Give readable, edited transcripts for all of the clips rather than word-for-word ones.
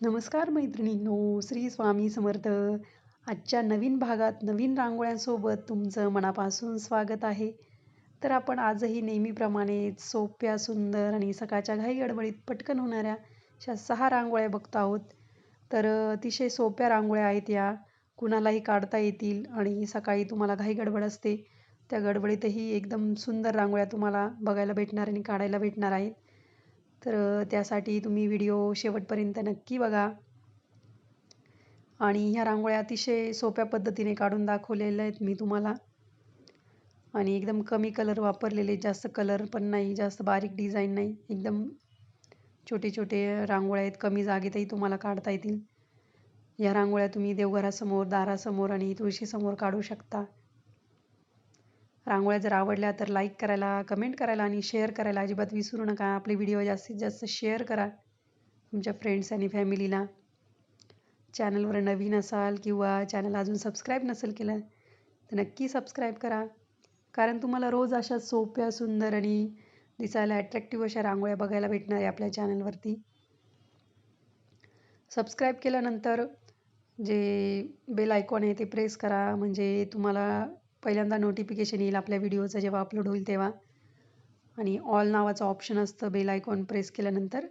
नमस्कार मैत्रिणींनो, श्री स्वामी समर्थ. आजच्या नवीन भागात नवीन रांगोळ्यांसोबत तुमचं मनापासून स्वागत आहे. तर आपण आजही नेहमीप्रमाणे सोप्या, सुंदर आणि सकाळच्या घाई-गडबडीत पटकन होणाऱ्या अशा 6 रांगोळ्या बघतो आहोत. तर अतिशय सोप्या रांगोळ्या आहेत या. कुणालाही काढता येतील आणि सकाळी तुम्हाला घाई-गडबड असते, त्या गडबडीतही एकदम सुंदर रांगोळ्या तुम्हाला बघायला भेटणार आणि काढायला भेटणार आहेत. तर त्यासाठी तुम्ही व्हिडिओ शेवटपर्यंत नक्की बघा. आणि ह्या रांगोळ्या अतिशय सोप्या पद्धतीने काढून दाखवलेल्या आहेत मी तुम्हाला. आणि एकदम कमी कलर वापरलेले, जास्त कलर पण नाही, जास्त बारीक डिझाईन नाही. एकदम छोटे-छोटे रांगोळ्या आहेत, कमी जागेतही तुम्हाला काढता येतील. ह्या रांगोळ्या तुम्ही देवघरासमोर, दारासमोर आणि तुळशीसमोर काढू शकता. रांगोळ्या जर आवडल्या तर लाईक करायला, कमेंट करायला आणि शेअर करायला अजिबात विसरू नका. आपले व्हिडिओ जास्तीत जास्त शेअर करा तुमच्या फ्रेंड्स आणि फॅमिलीला. चॅनलवर नवीन असाल किंवा चॅनल अजून सबस्क्राईब नसेल केलं तर नक्की सबस्क्राईब करा. कारण तुम्हाला रोज अशा सोप्या, सुंदर आणि दिसायला अट्रॅक्टिव्ह अशा रांगोळ्या बघायला भेटणार आहे आपल्या चॅनलवरती. सबस्क्राईब केल्यानंतर जे बेल आयकॉन आहे ते प्रेस करा, म्हणजे तुम्हाला पहिल्यांदा नोटिफिकेशन येईल आपल्या व्हिडिओचं जेव्हा अपलोड होईल तेव्हा. आणि ऑल नावाचं ऑप्शन असतं बेल आयकॉन प्रेस केल्यानंतर,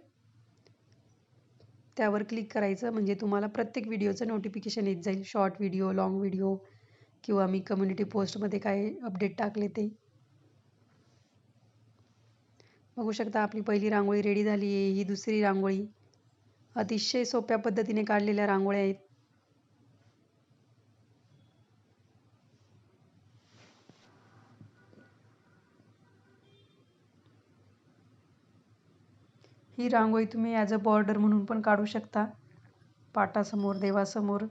त्यावर क्लिक करायचं, म्हणजे तुम्हाला प्रत्येक व्हिडिओचं नोटिफिकेशन येत जाईल. शॉर्ट व्हिडिओ, लाँग व्हिडिओ किंवा मी कम्युनिटी पोस्टमध्ये काय अपडेट टाकले ते. बघू शकता आपली पहिली रांगोळी रेडी झाली आहे. ही दुसरी रांगोळी. अतिशय सोप्या पद्धतीने काढलेल्या रांगोळ्या आहेत. ही रांगोळी तुम्ही ॲज अ बॉर्डर म्हणून पण काढू शकता, पाटासमोर, देवासमोर.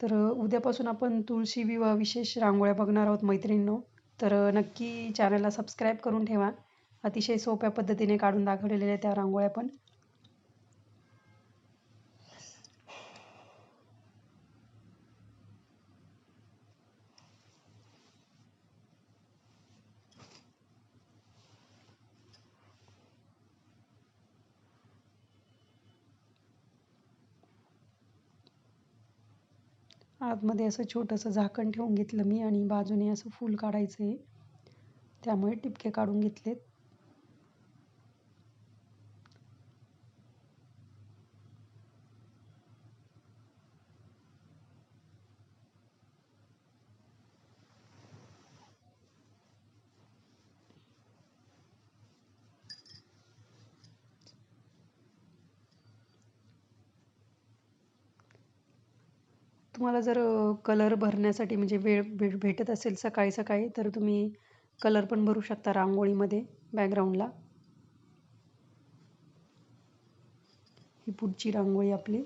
तर उद्यापासून आपण तुळशी विवाह विशेष रांगोळ्या बघणार आहोत मैत्रिणींनो. तर नक्की चॅनलला सबस्क्राईब करून ठेवा. अतिशय सोप्या पद्धतीने काढून दाखवलेल्या त्या रांगोळ्या पण. आतमध्ये असं छोटंसं झाकण ठेवून घेतलं मी आणि बाजूने असं फूल काढायचं आहे, त्यामुळे टिपके काढून घेतलेत. तुम्हाला जर कलर भरण्यासाठी म्हणजे वेळ भेटत असेल सकाळी सकाळी, तर तुम्ही कलर पण भरू शकता रांगोळीमध्ये बॅकग्राऊंडला. ही पुढची रांगोळी आपली.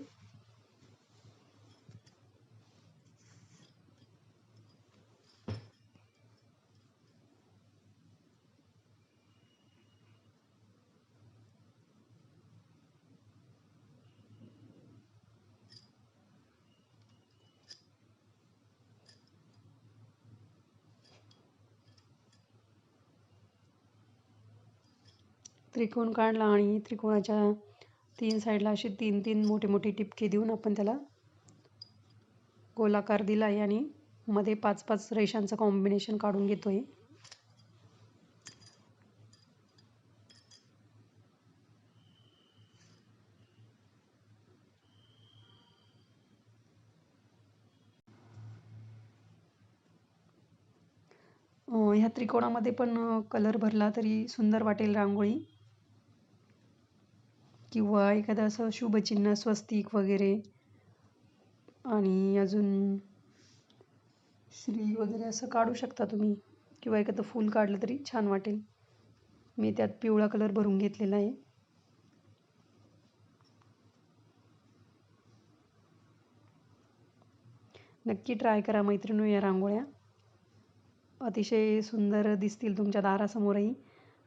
त्रिकोण काढला आणि त्रिकोणाच्या 3 साईडला असे 3-3 मोठे मोठे टिपके देऊन आपण त्याला गोलाकार दिला आहे आणि मध्ये 5-5 रेषांचं कॉम्बिनेशन काढून घेतोय. ह्या त्रिकोणामध्ये पण कलर भरला तरी सुंदर वाटेल रांगोळी, किंवा एखादं असं शुभचिन्ह, स्वस्तिक वगैरे आणि अजून श्री वगैरे असं काढू शकता तुम्ही, किंवा एखादं फूल काढलं तरी छान वाटेल. मी त्यात पिवळा कलर भरून घेतलेला आहे. नक्की ट्राय करा मैत्रिणी या रांगोळ्या. अतिशय सुंदर दिसतील तुमच्या दारासमोरही.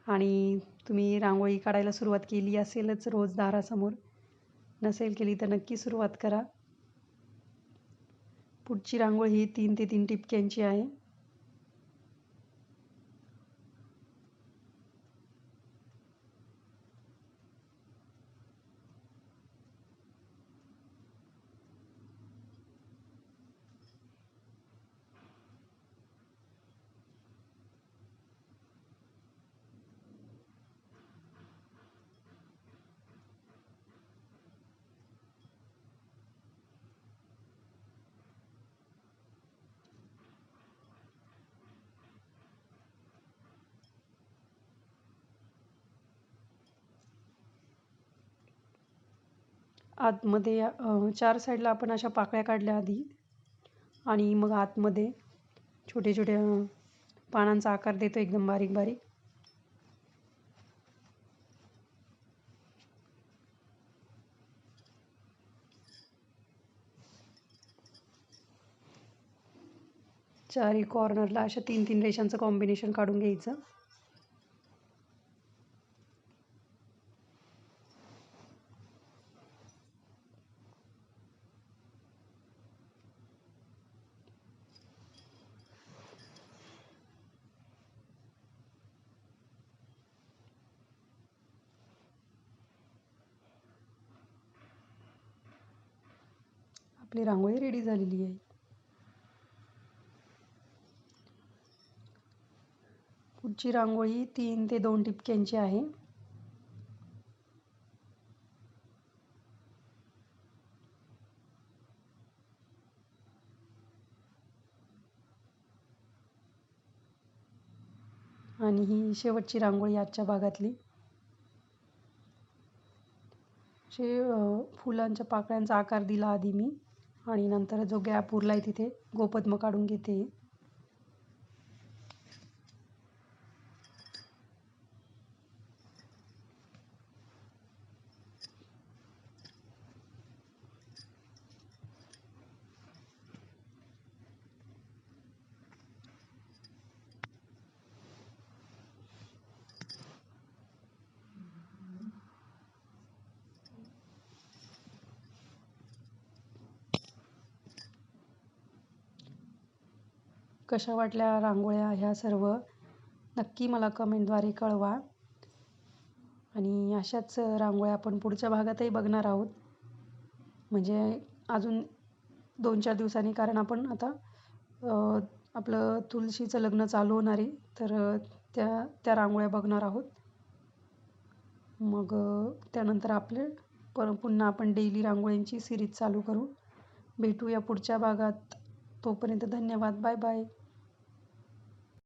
आणि तुम्ही रांगोळी काढायला सुरुवात केली असेलच रोज दारासमोर, नसेल केली तर नक्की सुरुवात करा. पुढची रांगोळी ही 3 ते 3 ठिपक्यांची आहे. आतमध्ये 4 साईडला आपण अशा पाकळ्या काढल्या आधी आणि मग आतमध्ये छोटे छोटे पानांचा आकार देतो एकदम बारीक बारीक. चारही कॉर्नरला अशा 3-3 रेषांचं कॉम्बिनेशन काढून घ्यायचं. आपली रांगोळी रेडी झालेली आहे. पुढची रांगोळी 3 ते 2 ठिपक्यांची आहे. आणि ही शेवटची रांगोळी आजच्या भागातली. फुलांच्या पाकळ्यांचा आकार दिला आधी मी आणि नंतर जो गॅप उरलाय तिथे गोपद्म काढून घेते. कशा वाटल्या रांगोळ्या ह्या सर्व नक्की मला कमेंटद्वारे कळवा. आणि अशाच रांगोळ्या आपण पुढच्या भागातही बघणार आहोत, म्हणजे अजून 2-4 दिवसांनी, कारण आपण आता आपलं तुळशीचं लग्न चालू होणार आहे, तर त्या रांगोळ्या बघणार आहोत. मग त्यानंतर आपले पुन्हा आपण डेली रांगोळ्यांची सिरीज चालू करू. भेटूया पुढच्या भागात. तोपर्यंत धन्यवाद. Bye bye.